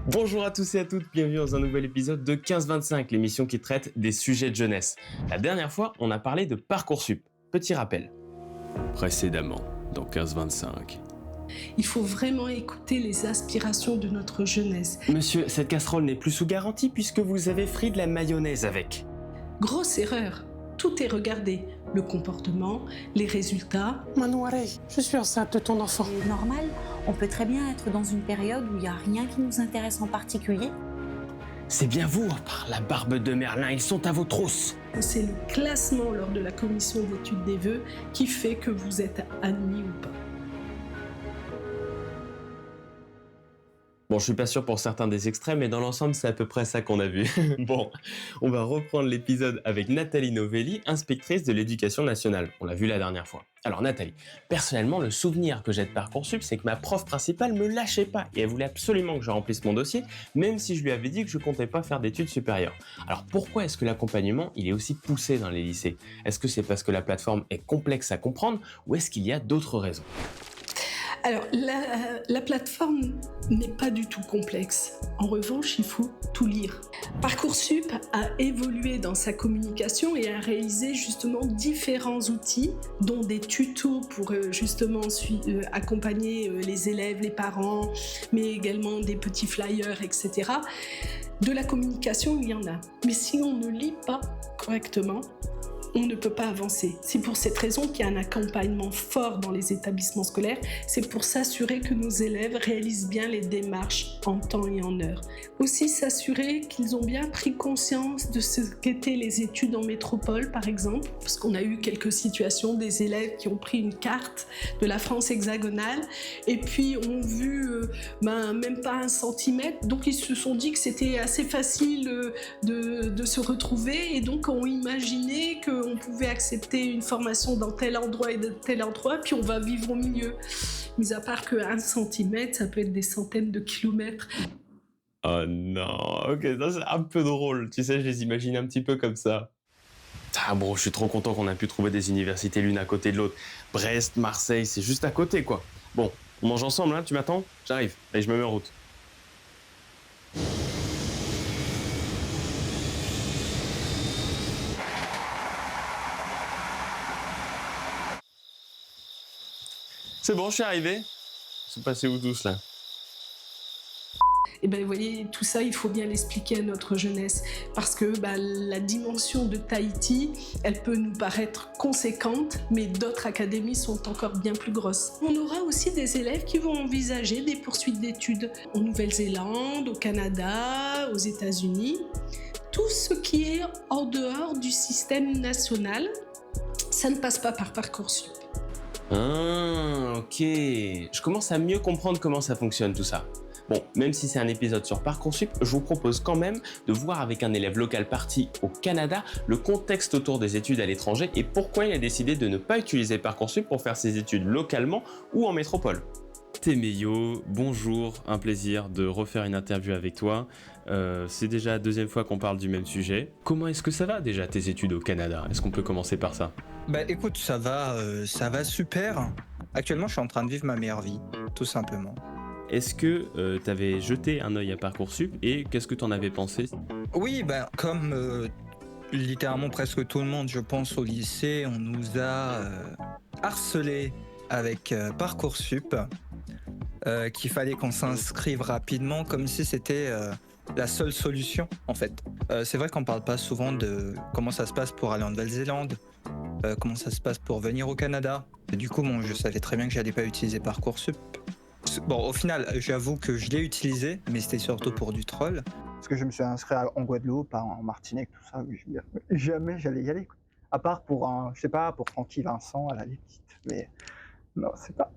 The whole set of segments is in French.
Bonjour à tous et à toutes, bienvenue dans un nouvel épisode de 15-25, l'émission qui traite des sujets de jeunesse. La dernière fois, on a parlé de Parcoursup. Petit rappel. Précédemment, dans 15-25. Il faut vraiment écouter les aspirations de notre jeunesse. Monsieur, cette casserole n'est plus sous garantie puisque vous avez frit de la mayonnaise avec. Grosse erreur. Tout est regardé. Le comportement, les résultats. Manouaré, je suis enceinte de ton enfant. C'est normal, on peut très bien être dans une période où il n'y a rien qui nous intéresse en particulier. C'est bien vous, par la barbe de Merlin, ils sont à vos trousses. C'est le classement lors de la commission d'études des vœux qui fait que vous êtes admis ou pas. Bon, je suis pas sûr pour certains des extraits, mais dans l'ensemble, c'est à peu près ça qu'on a vu. Bon, on va reprendre l'épisode avec Nathalie Novelli, inspectrice de l'éducation nationale. On l'a vu la dernière fois. Alors Nathalie, personnellement, le souvenir que j'ai de Parcoursup, c'est que ma prof principale me lâchait pas et elle voulait absolument que je remplisse mon dossier, même si je lui avais dit que je comptais pas faire d'études supérieures. Alors pourquoi est-ce que l'accompagnement, il est aussi poussé dans les lycées? Est-ce que c'est parce que la plateforme est complexe à comprendre ou est-ce qu'il y a d'autres raisons? Alors, la plateforme n'est pas du tout complexe. En revanche, il faut tout lire. Parcoursup a évolué dans sa communication et a réalisé justement différents outils, dont des tutos pour justement accompagner les élèves, les parents, mais également des petits flyers, etc. De la communication, il y en a. Mais si on ne lit pas correctement, on ne peut pas avancer. C'est pour cette raison qu'il y a un accompagnement fort dans les établissements scolaires. C'est pour s'assurer que nos élèves réalisent bien les démarches en temps et en heure. Aussi s'assurer qu'ils ont bien pris conscience de ce qu'étaient les études en métropole, par exemple, parce qu'on a eu quelques situations des élèves qui ont pris une carte de la France hexagonale et puis ont vu même pas 1 centimètre. Donc ils se sont dit que c'était assez facile de se retrouver et donc ont imaginé qu'on pouvait accepter une formation dans tel endroit et de tel endroit, puis on va vivre au milieu. Mis à part que 1 centimètre, ça peut être des centaines de kilomètres. Oh non, ok, ça c'est un peu drôle, tu sais, je les imagine un petit peu comme ça. Ah bon, je suis trop content qu'on a pu trouver des universités l'une à côté de l'autre. Brest, Marseille, c'est juste à côté quoi. Bon, on mange ensemble, hein, tu m'attends? J'arrive, allez, je me mets en route. C'est bon, je suis arrivé. Ils sont passés où tous là? Et bien, vous voyez, tout ça, il faut bien l'expliquer à notre jeunesse, parce que la dimension de Tahiti, elle peut nous paraître conséquente, mais d'autres académies sont encore bien plus grosses. On aura aussi des élèves qui vont envisager des poursuites d'études en Nouvelle-Zélande, au Canada, aux États-Unis. Tout ce qui est en dehors du système national, ça ne passe pas par Parcoursup. Ah, ok. Je commence à mieux comprendre comment ça fonctionne tout ça. Bon, même si c'est un épisode sur Parcoursup, je vous propose quand même de voir avec un élève local parti au Canada le contexte autour des études à l'étranger et pourquoi il a décidé de ne pas utiliser Parcoursup pour faire ses études localement ou en métropole. Téméo, bonjour, un plaisir de refaire une interview avec toi. C'est déjà la 2e fois qu'on parle du même sujet. Comment est-ce que ça va déjà tes études au Canada? Est-ce qu'on peut commencer par ça? Écoute, ça va super. Actuellement, je suis en train de vivre ma meilleure vie, tout simplement. Est-ce que tu avais jeté un œil à Parcoursup et qu'est-ce que tu en avais pensé? Oui, comme littéralement presque tout le monde, je pense au lycée, on nous a harcelés avec Parcoursup, qu'il fallait qu'on s'inscrive rapidement comme si c'était la seule solution en fait. C'est vrai qu'on parle pas souvent de comment ça se passe pour aller en Nouvelle-Zélande, comment ça se passe pour venir au Canada. Et du coup, je savais très bien que j'allais pas utiliser Parcoursup. Bon, au final, j'avoue que je l'ai utilisé, mais c'était surtout pour du troll. Parce que je me suis inscrit en Guadeloupe, en Martinique, tout ça, oui, jamais j'allais y aller. À part pour je sais pas, pour Francky Vincent à la limite, mais non, c'est pas.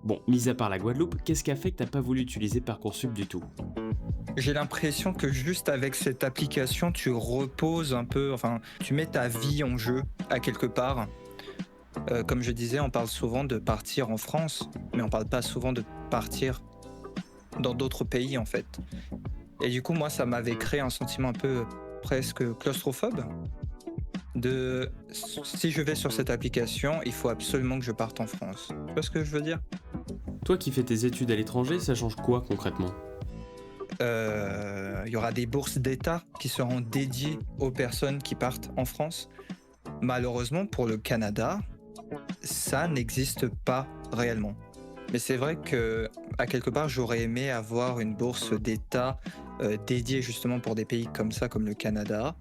Bon, mis à part la Guadeloupe, qu'est-ce qui a fait que t'as pas voulu utiliser Parcoursup du tout? J'ai l'impression que juste avec cette application, tu reposes un peu, enfin, tu mets ta vie en jeu à quelque part. Comme je disais, on parle souvent de partir en France, mais on parle pas souvent de partir dans d'autres pays en fait. Et du coup, moi, ça m'avait créé un sentiment un peu presque claustrophobe. Si je vais sur cette application, il faut absolument que je parte en France. Tu vois ce que je veux dire? Toi qui fais tes études à l'étranger, ça change quoi concrètement? Il y aura des bourses d'État qui seront dédiées aux personnes qui partent en France. Malheureusement, pour le Canada, ça n'existe pas réellement. Mais c'est vrai que, à quelque part, j'aurais aimé avoir une bourse d'État dédiée justement pour des pays comme ça, comme le Canada,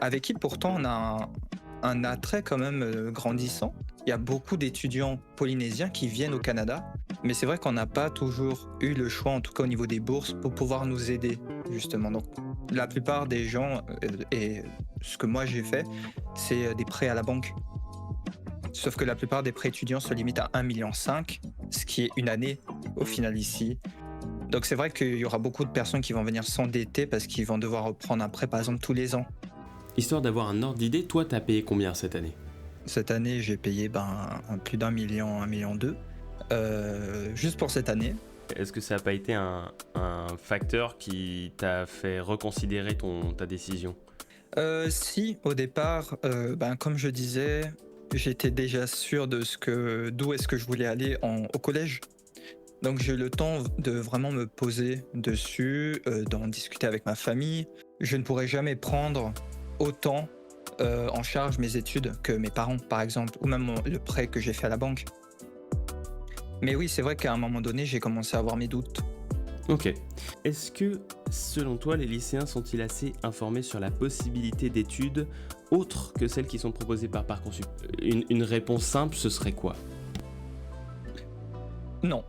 avec qui pourtant on a un attrait quand même grandissant. Il y a beaucoup d'étudiants polynésiens qui viennent au Canada, mais c'est vrai qu'on n'a pas toujours eu le choix, en tout cas au niveau des bourses, pour pouvoir nous aider, justement. Donc, la plupart des gens, et ce que moi j'ai fait, c'est des prêts à la banque. Sauf que la plupart des prêts étudiants se limitent à 1,5 million, ce qui est une année au final ici. Donc c'est vrai qu'il y aura beaucoup de personnes qui vont venir s'endetter parce qu'ils vont devoir reprendre un prêt par exemple tous les ans. Histoire d'avoir un ordre d'idée, toi t'as payé combien cette année? Cette année j'ai payé plus d'1 million, 1,2 million, juste pour cette année. Est-ce que ça n'a pas été un facteur qui t'a fait reconsidérer ta décision? Si, au départ, comme je disais, j'étais déjà sûr d'où est-ce que je voulais aller au collège. Donc j'ai eu le temps de vraiment me poser dessus, d'en discuter avec ma famille. Je ne pourrais jamais prendre autant en charge mes études que mes parents, par exemple, ou même le prêt que j'ai fait à la banque. Mais oui, c'est vrai qu'à un moment donné, j'ai commencé à avoir mes doutes. Ok. Est-ce que, selon toi, les lycéens sont-ils assez informés sur la possibilité d'études autres que celles qui sont proposées par Parcoursup? Une réponse simple, ce serait quoi? Non.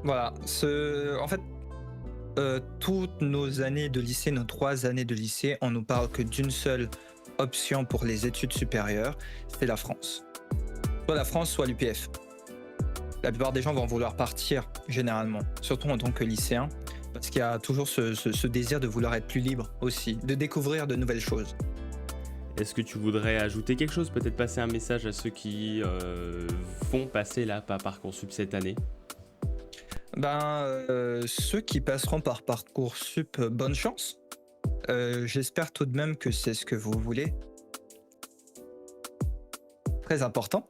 Voilà. En fait, toutes nos années de lycée, nos 3 années de lycée, on nous parle que d'une seule option pour les études supérieures, c'est la France. Soit la France, soit l'UPF. La plupart des gens vont vouloir partir, généralement, surtout en tant que lycéen, parce qu'il y a toujours ce désir de vouloir être plus libre aussi, de découvrir de nouvelles choses. Est-ce que tu voudrais ajouter quelque chose, peut-être passer un message à ceux qui vont passer là par Parcoursup cette année? Ceux qui passeront par Parcoursup, bonne chance. J'espère tout de même que c'est ce que vous voulez. Très important.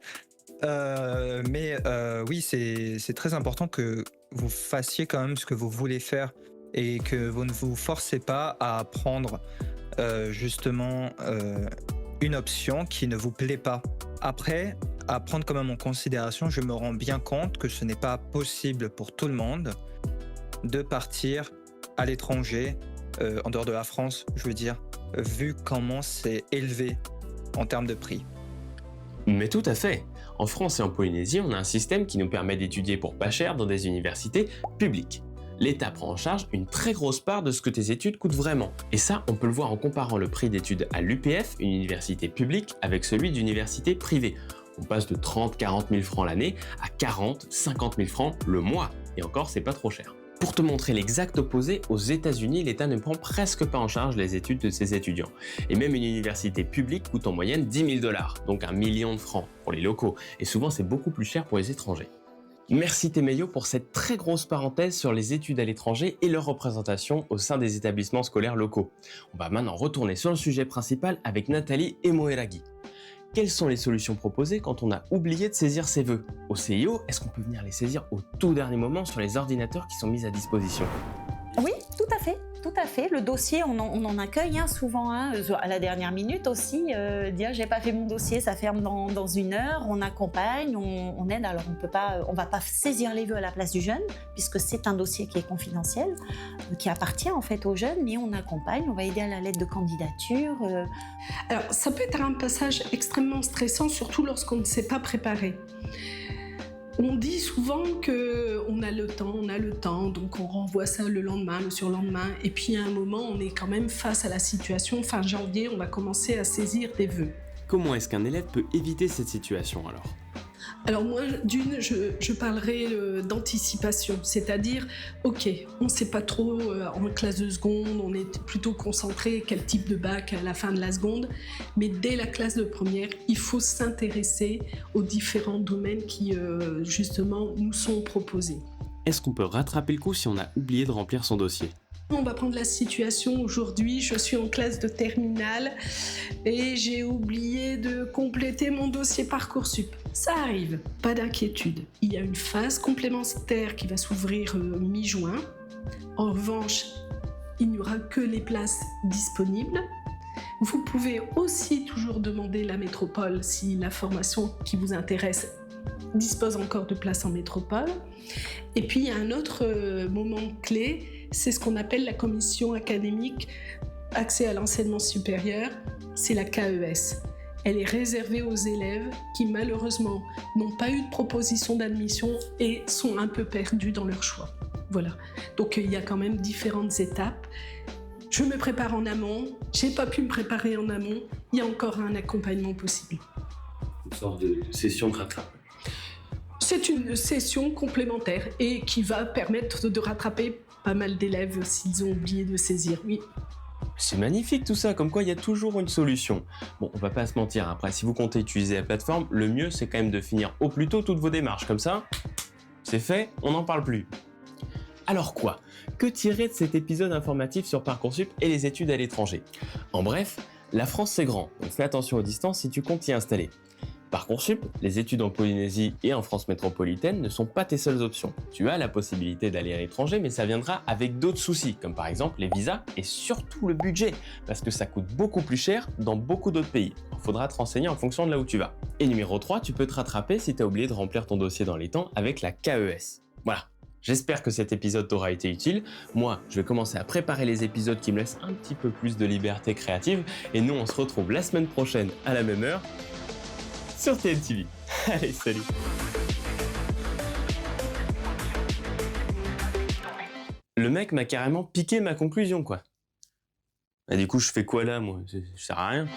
Oui, c'est très important que vous fassiez quand même ce que vous voulez faire et que vous ne vous forcez pas à prendre justement une option qui ne vous plaît pas. Après, à prendre quand même en considération, je me rends bien compte que ce n'est pas possible pour tout le monde de partir à l'étranger, en dehors de la France, je veux dire, vu comment c'est élevé en termes de prix. Mais tout à fait. En France et en Polynésie, on a un système qui nous permet d'étudier pour pas cher dans des universités publiques. L'État prend en charge une très grosse part de ce que tes études coûtent vraiment. Et ça, on peut le voir en comparant le prix d'études à l'UPF, une université publique, avec celui d'université privée. On passe de 30-40 000 francs l'année à 40-50 000 francs le mois. Et encore, c'est pas trop cher. Pour te montrer l'exact opposé, aux États-Unis, l'État ne prend presque pas en charge les études de ses étudiants. Et même une université publique coûte en moyenne 10 000 $, donc 1 million de francs pour les locaux. Et souvent, c'est beaucoup plus cher pour les étrangers. Merci Temeyo pour cette très grosse parenthèse sur les études à l'étranger et leur représentation au sein des établissements scolaires locaux. On va maintenant retourner sur le sujet principal avec Nathalie et Moeragi. Quelles sont les solutions proposées quand on a oublié de saisir ses vœux? Au CIO, est-ce qu'on peut venir les saisir au tout dernier moment sur les ordinateurs qui sont mis à disposition? Oui, tout à fait. Tout à fait. Le dossier, on en accueille souvent à la dernière minute aussi. Dire j'ai pas fait mon dossier, ça ferme dans 1 heure. On accompagne, on aide. Alors on va pas saisir les vœux à la place du jeune puisque c'est un dossier qui est confidentiel, qui appartient en fait aux jeunes, mais on accompagne. On va aider à la lettre de candidature. Alors ça peut être un passage extrêmement stressant, surtout lorsqu'on ne s'est pas préparé. On dit souvent qu'on a le temps, donc on renvoie ça le lendemain, le surlendemain, et puis à un moment, on est quand même face à la situation. Fin janvier, on va commencer à saisir des vœux. Comment est-ce qu'un élève peut éviter cette situation alors? Alors moi, je parlerai d'anticipation, c'est-à-dire, ok, on ne sait pas trop en classe de seconde, on est plutôt concentré quel type de bac à la fin de la seconde, mais dès la classe de première, il faut s'intéresser aux différents domaines qui justement nous sont proposés. Est-ce qu'on peut rattraper le coup si on a oublié de remplir son dossier? On va prendre la situation aujourd'hui, je suis en classe de terminale et j'ai oublié de compléter mon dossier Parcoursup. Ça arrive, pas d'inquiétude. Il y a une phase complémentaire qui va s'ouvrir mi-juin. En revanche, il n'y aura que les places disponibles. Vous pouvez aussi toujours demander la métropole si la formation qui vous intéresse dispose encore de places en métropole. Et puis il y a un autre moment clé, c'est ce qu'on appelle la commission académique accès à l'enseignement supérieur, c'est la KES. Elle est réservée aux élèves qui malheureusement n'ont pas eu de proposition d'admission et sont un peu perdus dans leur choix. Voilà, donc il y a quand même différentes étapes. Je me prépare en amont, j'ai pas pu me préparer en amont, il y a encore un accompagnement possible. Une sorte de session de rattrapage. C'est une session complémentaire et qui va permettre de rattraper pas mal d'élèves s'ils ont oublié de saisir, oui. C'est magnifique tout ça, comme quoi il y a toujours une solution. Bon, on va pas se mentir, après si vous comptez utiliser la plateforme, le mieux c'est quand même de finir au plus tôt toutes vos démarches, comme ça, c'est fait, on n'en parle plus. Alors quoi? Que tirer de cet épisode informatif sur Parcoursup et les études à l'étranger? En bref, la France c'est grand, donc fais attention aux distances si tu comptes t'y installer. Parcoursup, les études en Polynésie et en France métropolitaine ne sont pas tes seules options. Tu as la possibilité d'aller à l'étranger, mais ça viendra avec d'autres soucis, comme par exemple les visas et surtout le budget, parce que ça coûte beaucoup plus cher dans beaucoup d'autres pays. Il faudra te renseigner en fonction de là où tu vas. Et numéro 3, tu peux te rattraper si tu as oublié de remplir ton dossier dans les temps avec la KES. Voilà. J'espère que cet épisode t'aura été utile. Moi, je vais commencer à préparer les épisodes qui me laissent un petit peu plus de liberté créative. Et nous, on se retrouve la semaine prochaine à la même heure sur TNTV. Allez, salut! Le mec m'a carrément piqué ma conclusion, quoi. Et du coup, je fais quoi là, moi? Ça sert à rien.